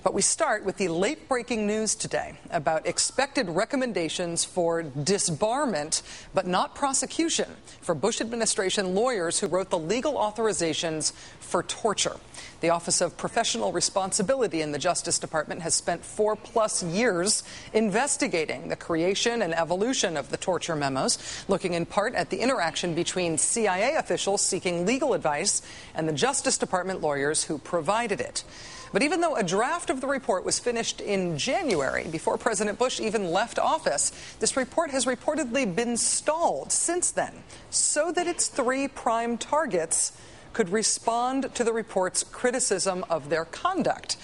But we start with the late-breaking news today about expected recommendations for disbarment, but not prosecution, for Bush administration lawyers who wrote the legal authorizations for torture. The Office of Professional Responsibility in the Justice Department has spent 4+ years investigating the creation and evolution of the torture memos, looking in part at the interaction between CIA officials seeking legal advice and the Justice Department lawyers who provided it. But even though a draft of the report was finished in January, before President Bush even left office, this report has reportedly been stalled since then, so that its 3 prime targets could respond to the report's criticism of their conduct.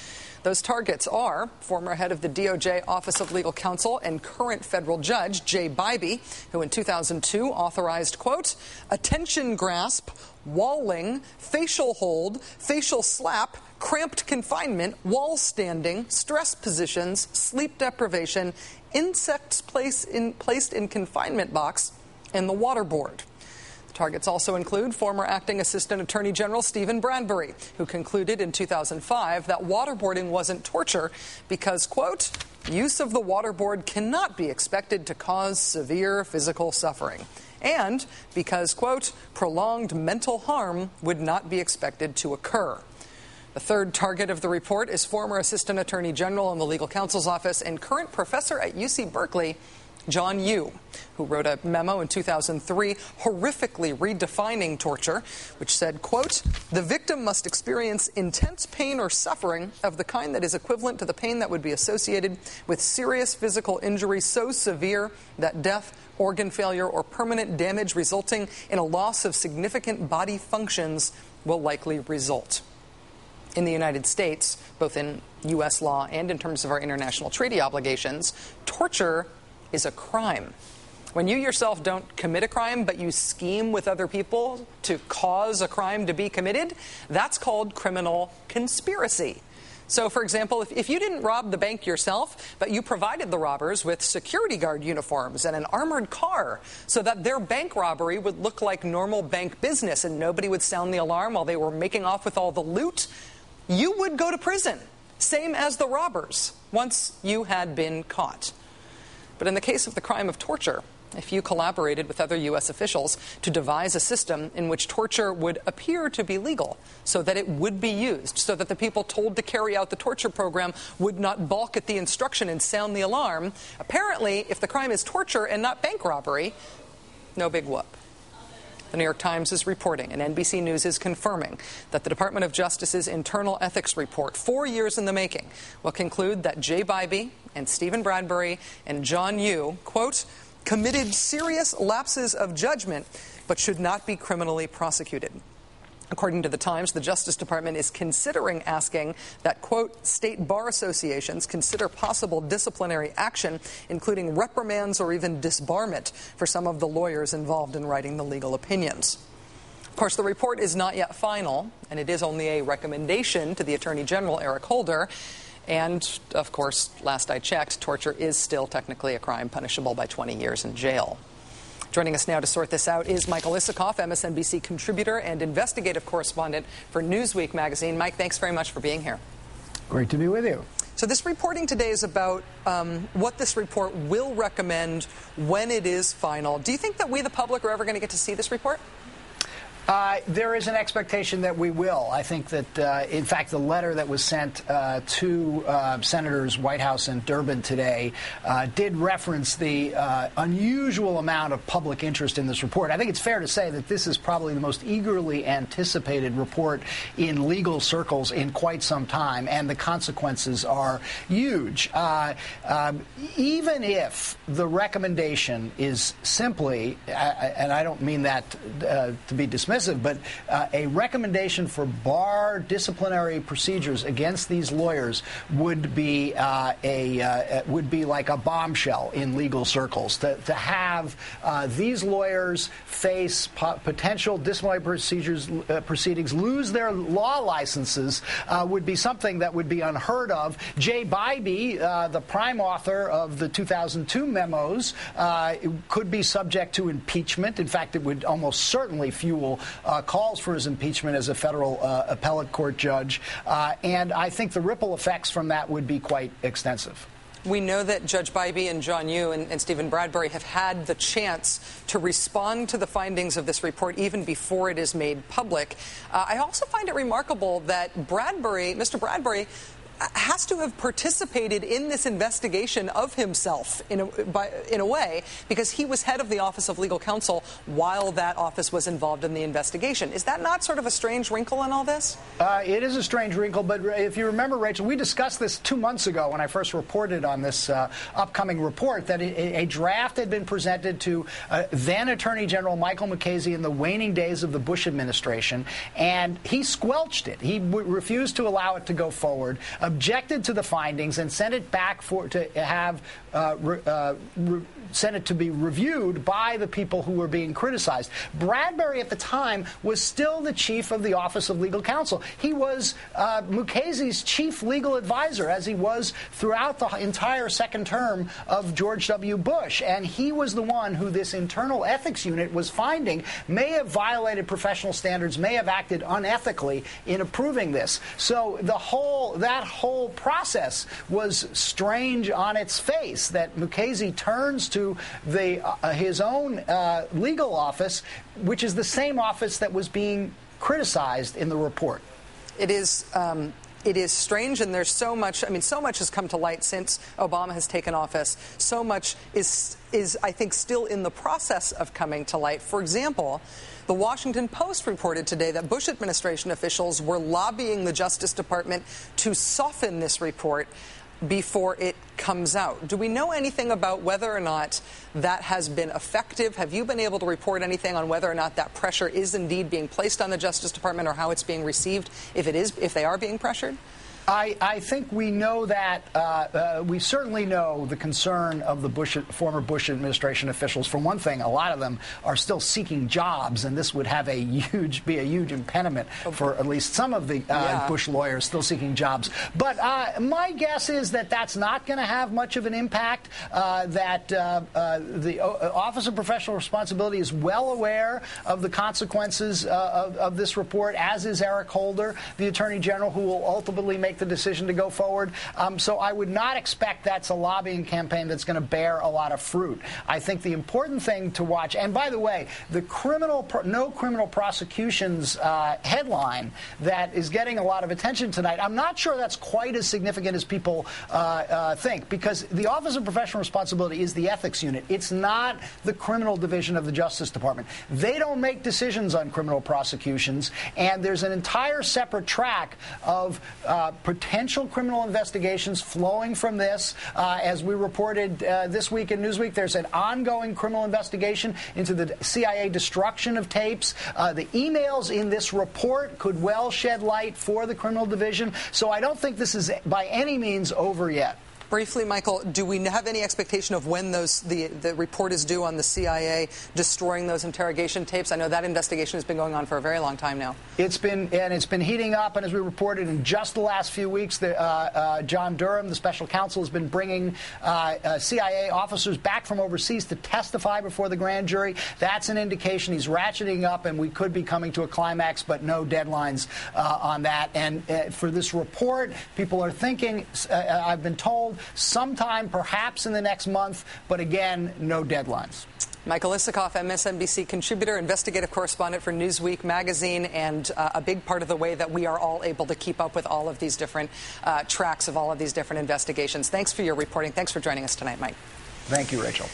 Those targets are former head of the DOJ Office of Legal Counsel and current federal judge Jay Bybee, who in 2002 authorized, quote, attention grasp, walling, facial hold, facial slap, cramped confinement, wall standing, stress positions, sleep deprivation, insects placed in confinement box, and the waterboard. Targets also include former acting Assistant Attorney General Stephen Bradbury, who concluded in 2005 that waterboarding wasn't torture because, quote, use of the waterboard cannot be expected to cause severe physical suffering, and because, quote, prolonged mental harm would not be expected to occur. The third target of the report is former Assistant Attorney General in the Legal Counsel's Office and current professor at UC Berkeley, John Yoo, who wrote a memo in 2003 horrifically redefining torture, which said, quote, the victim must experience intense pain or suffering of the kind that is equivalent to the pain that would be associated with serious physical injury so severe that death, organ failure, or permanent damage resulting in a loss of significant body functions will likely result. In the United States, both in U.S. law and in terms of our international treaty obligations, torture is a crime. When you yourself don't commit a crime, but you scheme with other people to cause a crime to be committed, that's called criminal conspiracy. So, for example, if you didn't rob the bank yourself, but you provided the robbers with security guard uniforms and an armored car so that their bank robbery would look like normal bank business and nobody would sound the alarm while they were making off with all the loot, you would go to prison, same as the robbers, once you had been caught. But in the case of the crime of torture, if you collaborated with other U.S. officials to devise a system in which torture would appear to be legal, so that it would be used, so that the people told to carry out the torture program would not balk at the instruction and sound the alarm, apparently, if the crime is torture and not bank robbery, no big whoop. The New York Times is reporting, and NBC News is confirming, that the Department of Justice's internal ethics report, 4 years in the making, will conclude that Jay Bybee and Stephen Bradbury and John Yoo, quote, committed serious lapses of judgment, but should not be criminally prosecuted. According to the Times, the Justice Department is considering asking that, quote, state bar associations consider possible disciplinary action, including reprimands or even disbarment for some of the lawyers involved in writing the legal opinions. Of course, the report is not yet final, and it is only a recommendation to the Attorney General, Eric Holder. And, of course, last I checked, torture is still technically a crime punishable by 20 years in jail. Joining us now to sort this out is Michael Isikoff, MSNBC contributor and investigative correspondent for Newsweek magazine. Mike, thanks very much for being here. Great to be with you. So this reporting today is about what this report will recommend when it is final. Do you think that we, the public, are ever going to get to see this report? There is an expectation that we will. I think that, in fact, the letter that was sent to Senators Whitehouse and Durbin today did reference the unusual amount of public interest in this report. I think it's fair to say that this is probably the most eagerly anticipated report in legal circles in quite some time, and the consequences are huge. Even if the recommendation is simply, and I don't mean that to be dismissive, but a recommendation for bar disciplinary procedures against these lawyers would be like a bombshell in legal circles. To have these lawyers face potential disciplinary proceedings, lose their law licenses, would be something that would be unheard of. Jay Bybee, the prime author of the 2002 memos, could be subject to impeachment. In fact, it would almost certainly fuel calls for his impeachment as a federal appellate court judge. And I think the ripple effects from that would be quite extensive. We know that Judge Bybee and John Yoo and Stephen Bradbury have had the chance to respond to the findings of this report even before it is made public. I also find it remarkable that Mr. Bradbury, has to have participated in this investigation of himself in a way, because he was head of the Office of Legal Counsel while that office was involved in the investigation. Is that not sort of a strange wrinkle in all this? It is a strange wrinkle, but if you remember, Rachel, we discussed this 2 months ago when I first reported on this upcoming report, that a draft had been presented to then Attorney General Michael Mukasey in the waning days of the Bush administration, and he squelched it. He refused to allow it to go forward, objected to the findings, and sent it back sent it to be reviewed by the people who were being criticized. Bradbury at the time was still the chief of the Office of Legal Counsel. He was Mukasey's chief legal advisor, as he was throughout the entire second term of George W. Bush. And he was the one who this internal ethics unit was finding may have violated professional standards, may have acted unethically in approving this. So that whole process was strange on its face, that Mukasey turns to his own legal office, which is the same office that was being criticized in the report. It is strange, and there's so much. I mean, so much has come to light since Obama has taken office. So much is I think, still in the process of coming to light. For example, the Washington Post reported today that Bush administration officials were lobbying the Justice Department to soften this report before it comes out. Do we know anything about whether or not that has been effective? Have you been able to report anything on whether or not that pressure is indeed being placed on the Justice Department, or how it's being received, if they are being pressured? I think we know that we certainly know the concern of the former Bush administration officials. For one thing, a lot of them are still seeking jobs, and this would have be a huge impediment for at least some of the Bush lawyers still seeking jobs. But my guess is that that's not going to have much of an impact. That the Office of Professional Responsibility is well aware of the consequences of this report, as is Eric Holder, the Attorney General, who will ultimately make the decision to go forward. So I would not expect that's a lobbying campaign that's going to bear a lot of fruit. I think the important thing to watch, and by the way, the no criminal prosecutions headline that is getting a lot of attention tonight, I'm not sure that's quite as significant as people think, because the Office of Professional Responsibility is the ethics unit. It's not the criminal division of the Justice Department. They don't make decisions on criminal prosecutions, and there's an entire separate track of potential criminal investigations flowing from this. As we reported this week in Newsweek, there's an ongoing criminal investigation into the CIA destruction of tapes. The emails in this report could well shed light for the criminal division. So I don't think this is by any means over yet. Briefly, Michael, do we have any expectation of when the report is due on the CIA destroying those interrogation tapes? I know that investigation has been going on for a very long time now. It's been heating up, and as we reported, in just the last few weeks, John Durham, the special counsel, has been bringing CIA officers back from overseas to testify before the grand jury. That's an indication he's ratcheting up, and we could be coming to a climax, but no deadlines on that. And for this report, people are thinking, I've been told, sometime perhaps in the next month, but again, no deadlines. Michael Isikoff, MSNBC contributor, investigative correspondent for Newsweek magazine, and a big part of the way that we are all able to keep up with all of these different tracks of all of these different investigations. Thanks for your reporting. Thanks for joining us tonight, Mike. Thank you, Rachel.